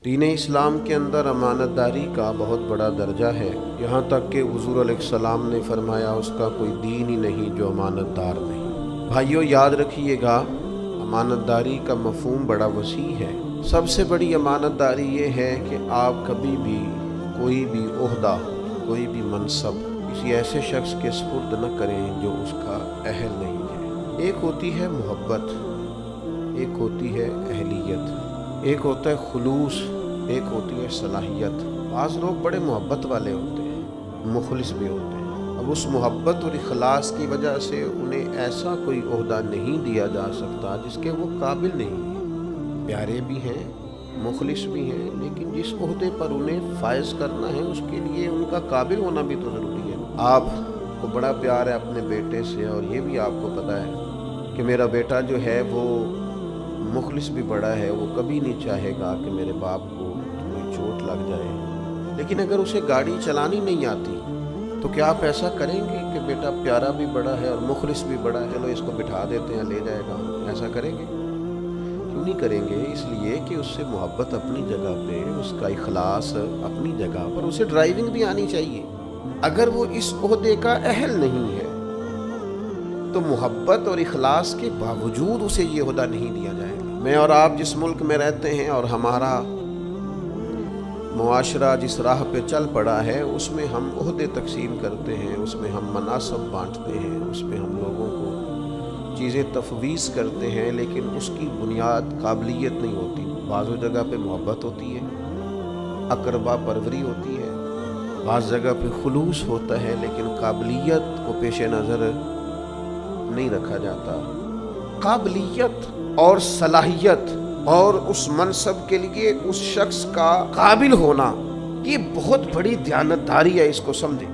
दीन इस्लाम के अंदर अमानतदारी का बहुत बड़ा दर्जा है। यहाँ तक कि हुज़ूर अलैहिस्सलाम ने फरमाया उसका कोई दीन ही नहीं जो अमानतदार नहीं। भाइयों याद रखिएगा, अमानतदारी का मफ़हूम बड़ा वसी है। सबसे बड़ी अमानतदारी ये है कि आप कभी भी कोई भी ओहदा, कोई भी मनसब किसी ऐसे शख्स के सुपुर्द न करें जो उसका अहल नहीं है। एक होती है मोहब्बत, एक होती है अहलियत, एक होता है खुलूस, एक होती है सलाहियत। बाज़ लोग बड़े मोहब्बत वाले होते हैं, मुखलिस भी होते हैं। अब उस मोहब्बत और इखलास की वजह से उन्हें ऐसा कोई ओहदा नहीं दिया जा सकता जिसके वो काबिल नहीं हैं। प्यारे भी हैं, मुखलिस भी हैं, लेकिन जिस ओहदे पर उन्हें फायज करना है उसके लिए उनका काबिल होना भी तो ज़रूरी है। आपको बड़ा प्यार है अपने बेटे से और ये भी आपको पता है कि मेरा बेटा जो है वो मुखलिस भी बड़ा है, वो कभी नहीं चाहेगा कि मेरे बाप को कोई चोट लग जाए। लेकिन अगर उसे गाड़ी चलानी नहीं आती तो क्या आप ऐसा करेंगे कि बेटा प्यारा भी बड़ा है और मुखलिस भी बड़ा है, चलो इसको बिठा देते हैं, ले जाएगा? ऐसा करेंगे? क्यों नहीं करेंगे? इसलिए कि उससे मोहब्बत अपनी जगह पे, उसका इखलास अपनी जगह पर, उसे ड्राइविंग भी आनी चाहिए। अगर वो इस ओहदे का अहल नहीं है तो मोहब्बत और इखलास के बावजूद उसे ये ओहदा नहीं दिया जाएगा। मैं और आप जिस मुल्क में रहते हैं और हमारा मुआशरा जिस राह पे चल पड़ा है उसमें हम ओहदे तकसीम करते हैं, उसमें हम मनासब बांटते हैं, उसमें हम लोगों को चीज़ें तफवीज़ करते हैं, लेकिन उसकी बुनियाद काबिलियत नहीं होती। बाज़ जगह पे मोहब्बत होती है, अकरबा परवरी होती है, बाज़ जगह पे खुलूस होता है, लेकिन काबिलियत को पेश नज़र नहीं रखा जाता। काबिलियत और सलाहियत और उस मनसब के लिए उस शख्स का काबिल होना, ये बहुत बड़ी दयानतदारी है, इसको समझें।